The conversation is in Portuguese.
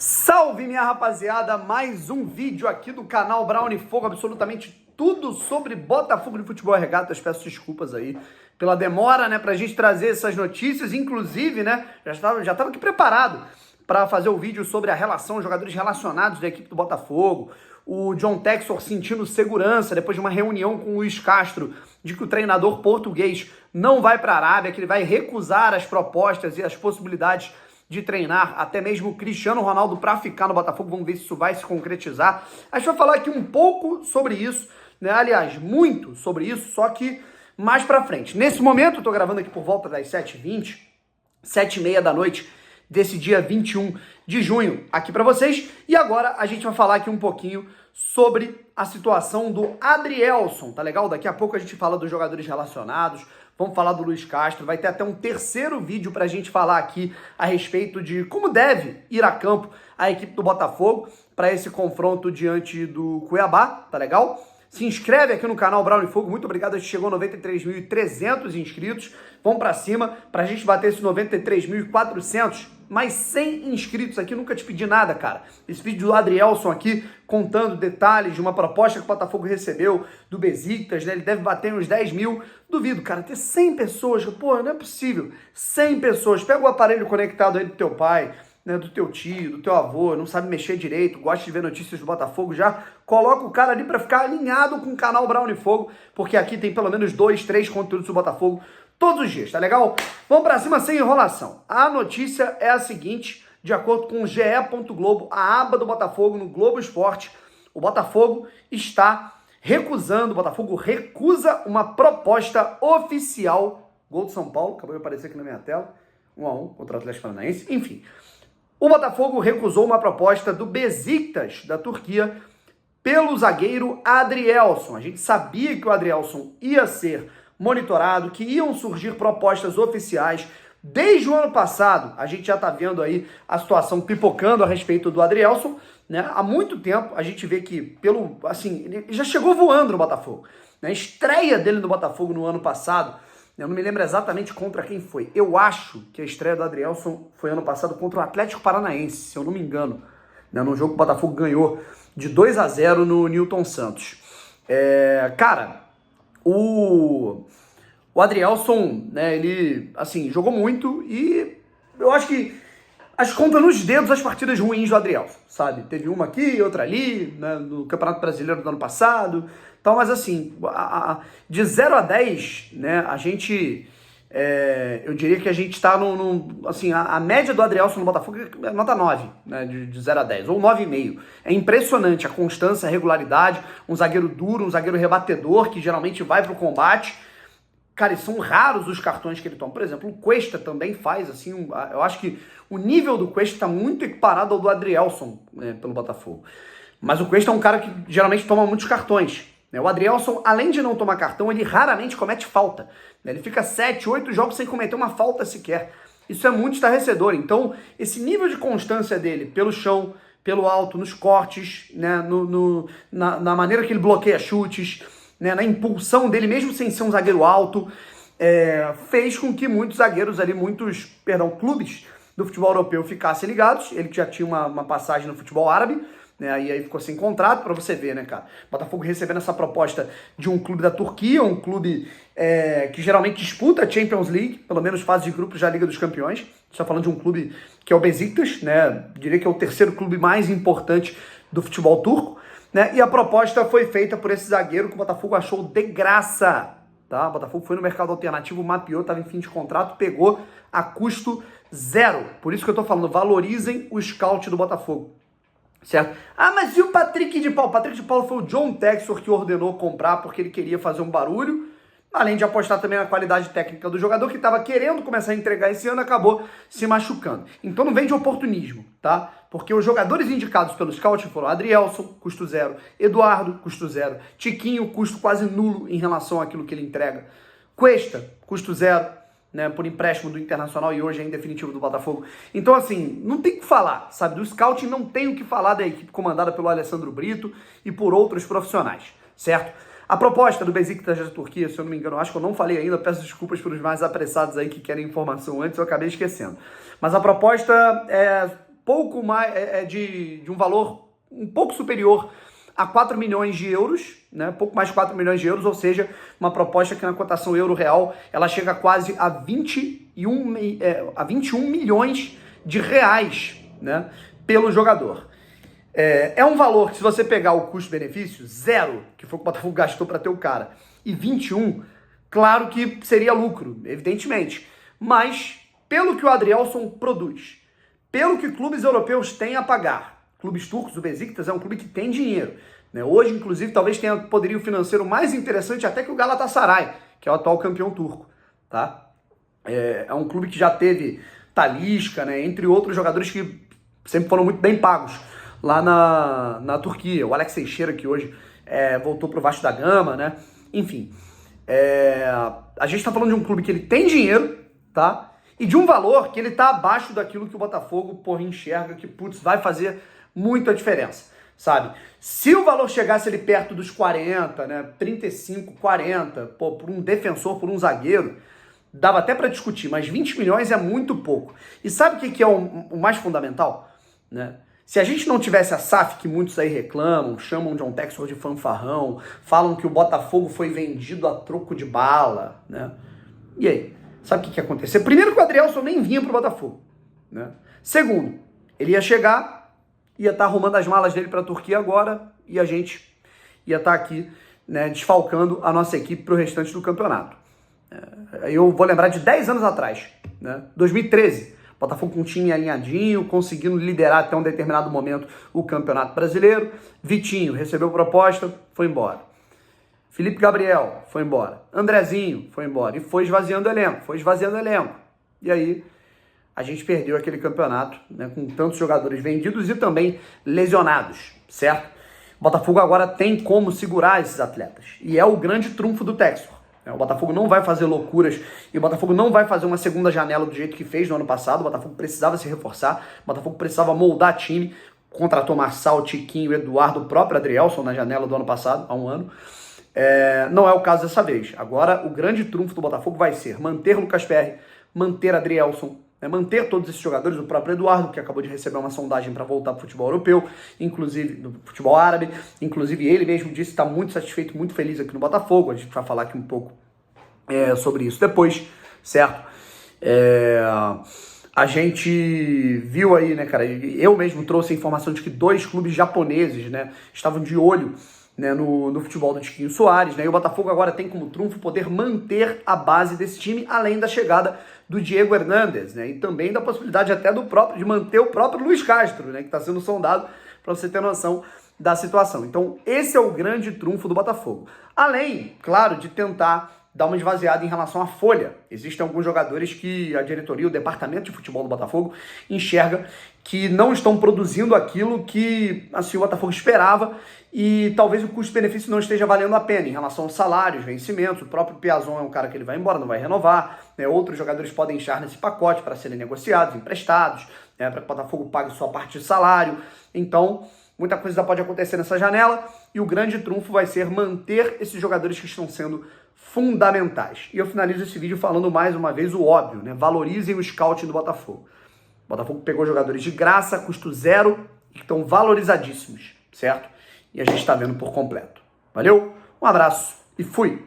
Salve, minha rapaziada, mais um vídeo aqui do canal Brown Fogo, absolutamente tudo sobre Botafogo de Futebol e Regatas. Peço desculpas aí pela demora, né, pra gente trazer essas notícias, inclusive, né, já estava aqui preparado para fazer o vídeo sobre a relação, os jogadores relacionados da equipe do Botafogo, o John Textor sentindo segurança depois de uma reunião com o Luiz Castro, de que o treinador português não vai para a Arábia, que ele vai recusar as propostas e as possibilidades de treinar até mesmo o Cristiano Ronaldo para ficar no Botafogo. Vamos ver se isso vai se concretizar. A gente vai falar aqui um pouco sobre isso, né? Aliás, muito sobre isso, só que mais para frente. Nesse momento, eu tô gravando aqui por volta das 7h20, 7h30 da noite desse dia 21 de junho aqui para vocês. E agora a gente vai falar aqui um pouquinho sobre a situação do Adrielson, tá legal? Daqui a pouco a gente fala dos jogadores relacionados, vamos falar do Luiz Castro, vai ter até um terceiro vídeo pra gente falar aqui a respeito de como deve ir a campo a equipe do Botafogo para esse confronto diante do Cuiabá, tá legal? Se inscreve aqui no canal Brown Fogo, muito obrigado, a gente chegou a 93.300 inscritos, vamos pra cima, pra gente bater esses 93.400, mais 100 inscritos aqui, nunca te pedi nada, cara. Esse vídeo do Adrielson aqui, contando detalhes de uma proposta que o Botafogo recebeu do Besiktas, né, ele deve bater uns 10 mil, duvido, cara, ter 100 pessoas, pô, não é possível, 100 pessoas, pega o aparelho conectado aí do teu pai, né, do teu tio, do teu avô, não sabe mexer direito, gosta de ver notícias do Botafogo, já coloca o cara ali pra ficar alinhado com o canal Brown Fogo, porque aqui tem pelo menos 2, 3 conteúdos do Botafogo todos os dias, tá legal? Vamos pra cima sem enrolação. A notícia é a seguinte, de acordo com o GE. Globo, a aba do Botafogo no Globo Esporte, o Botafogo está recusando, o Botafogo recusa uma proposta oficial, gol do São Paulo, acabou de aparecer aqui na minha tela, 1-1 contra o Atlético Paranaense, enfim. O Botafogo recusou uma proposta do Besiktas, da Turquia, pelo zagueiro Adrielson. A gente sabia que o Adrielson ia ser monitorado, que iam surgir propostas oficiais. Desde o ano passado, a gente já está vendo aí a situação pipocando a respeito do Adrielson, né? Há muito tempo a gente vê que, ele já chegou voando no Botafogo, né? A estreia dele no Botafogo no ano passado, eu não me lembro exatamente contra quem foi. Eu acho que a estreia do Adrielson foi ano passado contra o Atlético Paranaense, se eu não me engano, né? Num jogo que o Botafogo ganhou de 2-0 no Newton Santos. O Adrielson, né, ele, jogou muito e eu acho que as conta nos dedos as partidas ruins do Adrielson, sabe? Teve uma aqui, outra ali, né, no Campeonato Brasileiro do ano passado, então, mas de 0 a 10, né, a gente, eu diria que a gente está a média do Adrielson no Botafogo é nota 9, né, de 0 a 10, ou 9,5. É impressionante a constância, a regularidade, um zagueiro duro, um zagueiro rebatedor, que geralmente vai para o combate. Cara, e são raros os cartões que ele toma. Por exemplo, o Cuesta também faz, eu acho que o nível do Cuesta está muito equiparado ao do Adrielson, né, pelo Botafogo. Mas o Cuesta é um cara que geralmente toma muitos cartões. O Adrielson, além de não tomar cartão, ele raramente comete falta. Ele fica 7, 8 jogos sem cometer uma falta sequer. Isso é muito estarrecedor. Então, esse nível de constância dele, pelo chão, pelo alto, nos cortes, né, na maneira que ele bloqueia chutes, né, na impulsão dele, mesmo sem ser um zagueiro alto, fez com que muitos zagueiros ali, clubes do futebol europeu ficassem ligados. Ele já tinha uma passagem no futebol árabe, né, e aí ficou sem contrato, para você ver, né, cara? Botafogo recebendo essa proposta de um clube da Turquia, um clube que geralmente disputa a Champions League, pelo menos fase de grupos da Liga dos Campeões. Estou falando de um clube que é o Besiktas, né? Diria que é o terceiro clube mais importante do futebol turco, né? E a proposta foi feita por esse zagueiro que o Botafogo achou de graça, tá? O Botafogo foi no mercado alternativo, mapeou, estava em fim de contrato, pegou a custo zero. Por isso que eu tô falando, valorizem o scout do Botafogo, certo? Mas e o Patrick de Paulo? O Patrick de Paulo foi o John Textor que ordenou comprar porque ele queria fazer um barulho, além de apostar também na qualidade técnica do jogador, que estava querendo começar a entregar esse ano, acabou se machucando. Então não vem de oportunismo, tá? Porque os jogadores indicados pelo scout foram Adrielson, custo zero, Eduardo, custo zero, Tiquinho, custo quase nulo em relação àquilo que ele entrega, Cuesta, custo zero, né, por empréstimo do Internacional e hoje é em definitivo do Botafogo. Então, não tem o que falar, sabe? Do scouting não tem o que falar da equipe comandada pelo Alessandro Brito e por outros profissionais, certo? A proposta do Besiktas da Turquia, se eu não me engano, acho que eu não falei ainda, peço desculpas para os mais apressados aí que querem informação antes, eu acabei esquecendo. Mas a proposta pouco mais, de um valor um pouco superior a 4 milhões de euros, né? Pouco mais de 4 milhões de euros, ou seja, uma proposta que na cotação euro-real ela chega quase a 21 milhões de reais, né? Pelo jogador. É um valor que, se você pegar o custo-benefício, 0, que foi o que o Botafogo gastou para ter o cara, e 21, claro que seria lucro, evidentemente. Mas, pelo que o Adrielson produz, pelo que clubes europeus têm a pagar, clubes turcos, o Besiktas é um clube que tem dinheiro, né? Hoje, inclusive, talvez tenha poderio financeiro mais interessante até que o Galatasaray, que é o atual campeão turco, tá? É um clube que já teve Talisca, né? Entre outros jogadores que sempre foram muito bem pagos lá na Turquia. O Alex Teixeira, que hoje voltou pro Vasco da Gama, né? Enfim, a gente tá falando de um clube que ele tem dinheiro, tá? E de um valor que ele tá abaixo daquilo que o Botafogo, porra, enxerga que, putz, vai fazer muita diferença, sabe? Se o valor chegasse ali perto dos 40, né? 35, 40, pô, por um defensor, por um zagueiro, dava até para discutir, mas 20 milhões é muito pouco. E sabe o que é o mais fundamental, né? Se a gente não tivesse a SAF, que muitos aí reclamam, chamam John Textor de fanfarrão, falam que o Botafogo foi vendido a troco de bala, né? E aí? Sabe o que ia acontecer? Primeiro que o Adrielson nem vinha pro Botafogo, né? Segundo, ele ia chegar, ia estar arrumando as malas dele para a Turquia agora e a gente ia estar aqui, né, desfalcando a nossa equipe pro restante do campeonato. Eu vou lembrar de 10 anos atrás, né? 2013. Botafogo com um time alinhadinho, conseguindo liderar até um determinado momento o Campeonato Brasileiro. Vitinho recebeu proposta, foi embora. Felipe Gabriel foi embora. Andrezinho foi embora. E foi esvaziando o elenco, E aí a gente perdeu aquele campeonato, né, com tantos jogadores vendidos e também lesionados, certo? O Botafogo agora tem como segurar esses atletas. E é o grande trunfo do Textor. O Botafogo não vai fazer loucuras e o Botafogo não vai fazer uma segunda janela do jeito que fez no ano passado. O Botafogo precisava se reforçar, o Botafogo precisava moldar time. Contratou Marçal, Tiquinho, Eduardo, o próprio Adrielson na janela do ano passado, há um ano. Não é o caso dessa vez. Agora, o grande trunfo do Botafogo vai ser manter Lucas Perry, manter Adrielson, manter todos esses jogadores, o próprio Eduardo, que acabou de receber uma sondagem para voltar para o futebol europeu, inclusive no futebol árabe, inclusive ele mesmo disse que está muito satisfeito, muito feliz aqui no Botafogo. A gente vai falar aqui um pouco sobre isso depois, certo? A gente viu aí, né, cara, eu mesmo trouxe a informação de que 2 clubes japoneses, né, estavam de olho, né, no futebol do Tiquinho Soares, né, e o Botafogo agora tem como trunfo poder manter a base desse time, além da chegada do Diego Hernandes, né, e também da possibilidade até de manter o próprio Luiz Castro, né, que está sendo sondado, para você ter noção da situação. Então, esse é o grande trunfo do Botafogo. Além, claro, de tentar dar uma esvaziada em relação à folha. Existem alguns jogadores que a diretoria, o departamento de futebol do Botafogo, enxerga que não estão produzindo aquilo que assim, o Botafogo esperava e talvez o custo-benefício não esteja valendo a pena em relação aos salários, vencimentos. O próprio Piazon é um cara que ele vai embora, não vai renovar, né? Outros jogadores podem estar nesse pacote para serem negociados, emprestados, né? Para que o Botafogo pague sua parte de salário. Então, muita coisa pode acontecer nessa janela e o grande trunfo vai ser manter esses jogadores que estão sendo fundamentais. E eu finalizo esse vídeo falando mais uma vez o óbvio, né? Valorizem o scouting do Botafogo. O Botafogo pegou jogadores de graça, custo 0, e que estão valorizadíssimos, certo? E a gente está vendo por completo. Valeu, um abraço e fui!